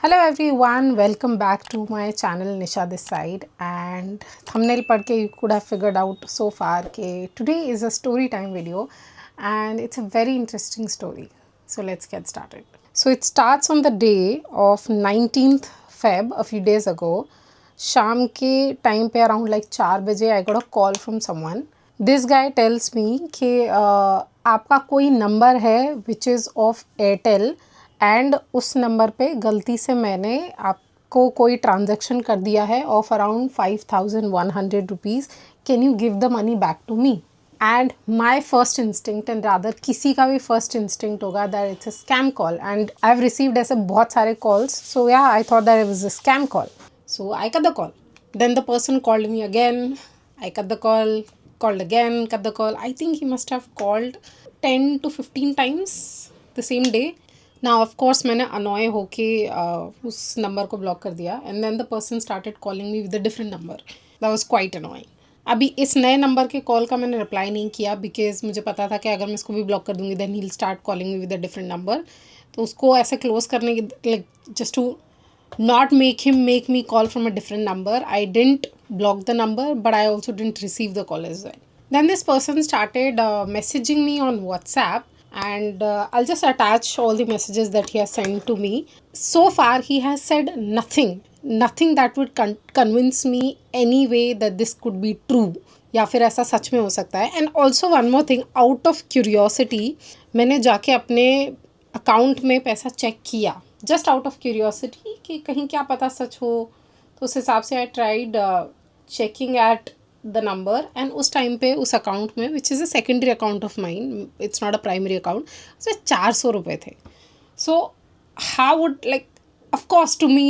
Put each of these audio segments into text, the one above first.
Hello everyone, welcome back to my channel Nisha this side, and thumbnail पढ़ के you could have figured out so far कि today is a story time video and it's a very interesting story. So let's get started. So it starts on the day of 19th Feb, a few days ago. शाम के time पे around like 4 बजे I got a call from someone. This guy tells me कि आपका कोई number है which is of Airtel and उस number पे गलती से मैंने आपको कोई ट्रांजेक्शन कर दिया है of around 5100 rupees. Can you give the money back to me? And my first instinct and rather किसी का भी फर्स्ट इंस्टिंक्ट होगा that it's a scam call. And I have received ऐसे बहुत सारे calls, so yeah I thought that it was a scam call. So I cut the call. Then the person called me again. I cut the call, called again, cut the call. I think he must have called 10 to 15 times the same day. Now of course मैंने annoy होके उस number को block कर दिया. And then the person started calling me with a different number. That was quite annoying. अभी इस नए number के कॉल का मैंने रिप्लाई नहीं किया बिकॉज मुझे पता था कि अगर मैं इसको भी ब्लॉक कर दूँगी then he'll start calling me with a different number. तो उसको ऐसे क्लोज करने की like just to not make him make me call from a different number, I didn't block the number, but I also didn't receive the call as well. Then this person started messaging me on WhatsApp, and I'll just attach all the messages that he has sent to me. So far he has said nothing that would convince me any way that this could be true या फिर ऐसा सच में हो सकता है. And also one more thing, out of curiosity मैंने जाके अपने अकाउंट में पैसा चेक किया, जस्ट आउट ऑफ क्यूरियोसिटी कि कहीं क्या पता सच हो. तो उस हिसाब से I tried checking at the number, and उस टाइम पे उस अकाउंट में which is a secondary account of mine, it's not a primary account, उसमें 400 रुपये थे. So how would like of course to me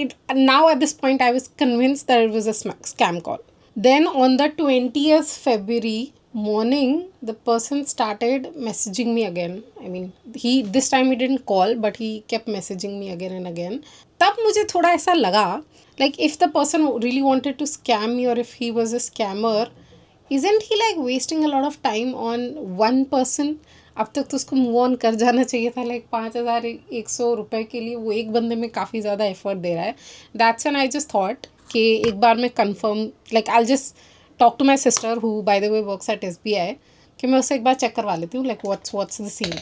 it now at this point I was convinced that it was a scam call. Then on the 20th February morning the person started messaging me again. I mean he this time he didn't call but he kept messaging me again and again. तब मुझे थोड़ा ऐसा लगा like if the person really wanted to scam me or if he was a scammer, isn't he like wasting a lot of time on one person? अब तक तो उसको move on कर जाना चाहिए था. लाइक 5100 रुपये के लिए वो एक बंदे में काफ़ी ज़्यादा एफर्ट दे रहा है. That's when I just thought कि एक बार मैं confirm like I just talk to my sister who by the way works at SBI कि मैं उससे एक बार चेक करवा लेती हूँ like what's the scene.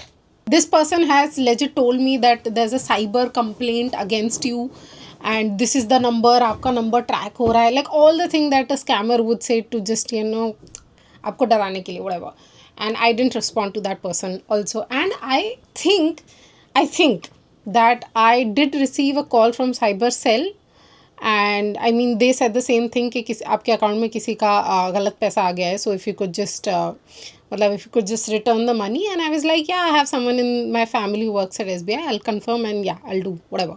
This person has legit told me that there is a cyber complaint against you and this is the number, आपका number track हो रहा है. Like all the thing that a scammer would say to just आपको डराने के लिए whatever. And I didn't respond to that person also. And I think that I did receive a call from cyber cell, and I mean they said the same thing कि किसी आपके account में किसी का गलत पैसा आ गया है, so if you could just मतलब if you could just return the money. And I was like yeah, I have someone in my family who works at SBI, I'll confirm and yeah, I'll do whatever.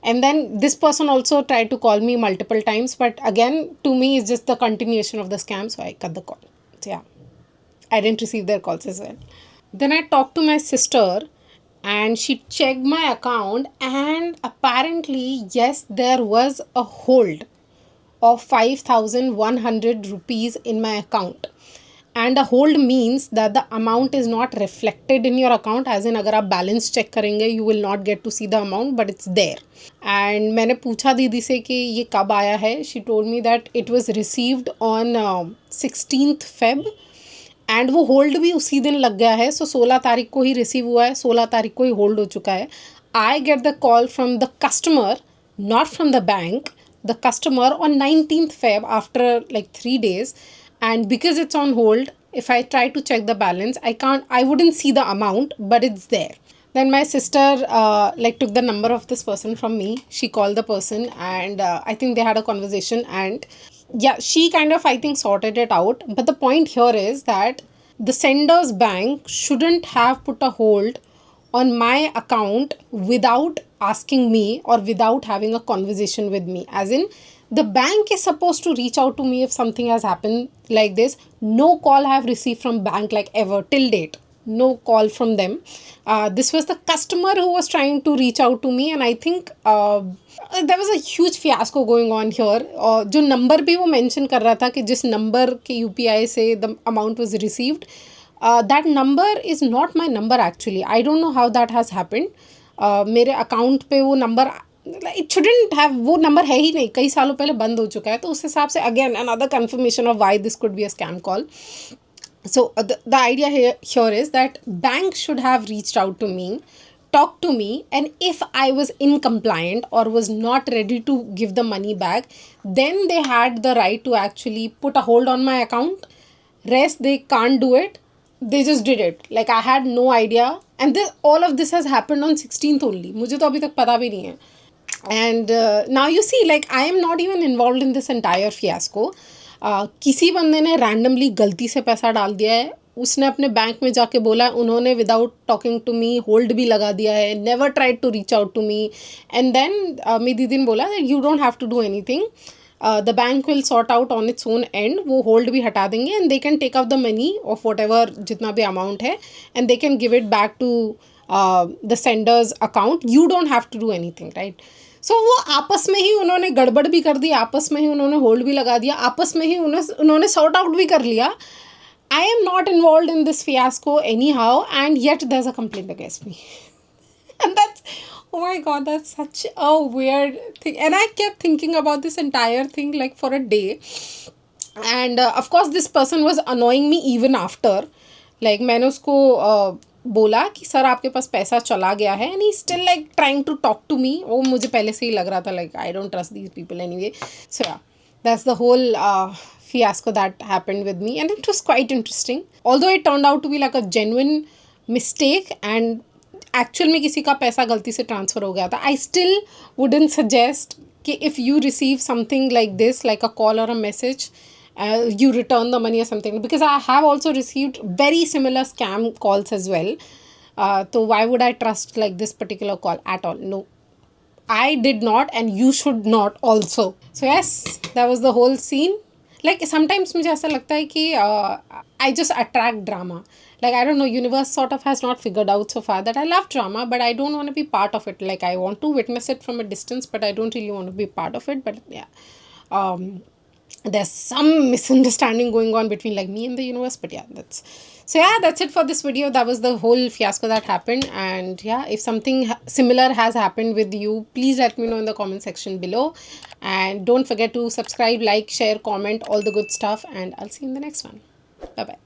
And then this person also tried to call me multiple times, but again to me it's just the continuation of the scam, so I cut the call. So yeah, I didn't receive their calls as well. Then I talked to my sister and she checked my account, and apparently yes, there was a hold of 5100 rupees in my account. And a hold means that the amount is not reflected in your account, as in अगर आप balance check करेंगे you will not get to see the amount, but it's there. And मैंने पूछा दीदी से कि ये कब आया है. She told me that it was received on 16th Feb, and वो होल्ड भी उसी दिन लग गया है. सो 16 तारीख को ही रिसीव हुआ है, 16 तारीख को ही होल्ड हो चुका है. I get the call from the customer, not from the bank, the customer on 19th Feb after like 3 days. And because it's on hold, if I try to check the balance, I wouldn't see the amount, but it's there. Then my sister like took the number of this person from me. She called the person and I think they had a conversation, and yeah, she kind of I think sorted it out. But the point here is that the sender's bank shouldn't have put a hold on my account without asking me or without having a conversation with me. As in, the bank is supposed to reach out to me if something has happened like this. No call I have received from bank like ever till date. No call from them. This was the customer who was trying to reach out to me, and I think there was a huge fiasco going on here. जो number भी वो mention कर रहा था कि जिस number के UPI से the amount was received, that number is not my number actually. I don't know how that has happened. मेरे अकाउंट पे वो नंबर इट शुडंट हैव, वो नंबर है ही नहीं, कई सालों पहले बंद हो चुका है. तो उस हिसाब से again another confirmation of why this could be a scam call. So the idea here is that bank should have reached out to me, talked to me, and if I was incompliant or was not ready to give the money back, then they had the right to actually put a hold on my account. Rest they can't do it. They just did it. Like I had no idea, and this, all of this has happened on 16th only. मुझे तो अभी तक पता भी नहीं है. And now you see, like I am not even involved in this entire fiasco. किसी बंदे ने रैंडमली गलती से पैसा डाल दिया है, उसने अपने बैंक में जाके बोला, उन्होंने without talking to me hold भी लगा दिया है, never tried to reach out to me. And then मेरी दीदी ने बोला you don't have to do anything, the bank will sort out on its own end, वो होल्ड भी हटा देंगे and they can take up the money of whatever जितना भी अमाउंट है and they can give it back to the sender's account. You don't have to do anything, right. So वो आपस में ही उन्होंने गड़बड़ भी कर दी, आपस में ही उन्होंने होल्ड भी लगा दिया, आपस में ही उन्होंने सॉर्ट आउट भी कर लिया. I am not involve in this fiasco anyhow and yet there is a complaint against me. And that's, oh my god, that's such a weird thing. And I kept thinking about this entire thing like for a day. And of course this person was annoying me even after. Like मैंने उसको बोला कि sir आपके पास पैसा चला गया है, and he still like trying to talk to me. वो मुझे पहले से ही लग रहा था like I don't trust these people anyway. So yeah, that's the whole fiasco that happened with me, and it was quite interesting, although it turned out to be like a genuine mistake and actual में किसी का पैसा गलती से transfer हो गया था. I still wouldn't suggest कि if you receive something like this, like a call or a message, you return the money or something, because I have also received very similar scam calls as well. So why would I trust like this particular call at all? No, I did not, and you should not also. So yes, that was the whole scene. Like sometimes मुझे ऐसा लगता है कि I just attract drama. Like I don't know, universe sort of has not figured out so far that I love drama, but I don't want to be part of it. Like I want to witness it from a distance, but I don't really want to be part of it. But yeah, there's some misunderstanding going on between like me and the universe. But yeah, that's it for this video. That was the whole fiasco that happened. And yeah, if something similar has happened with you, please let me know in the comment section below. And don't forget to subscribe, like, share, comment, all the good stuff. And I'll see you in the next one. Bye bye.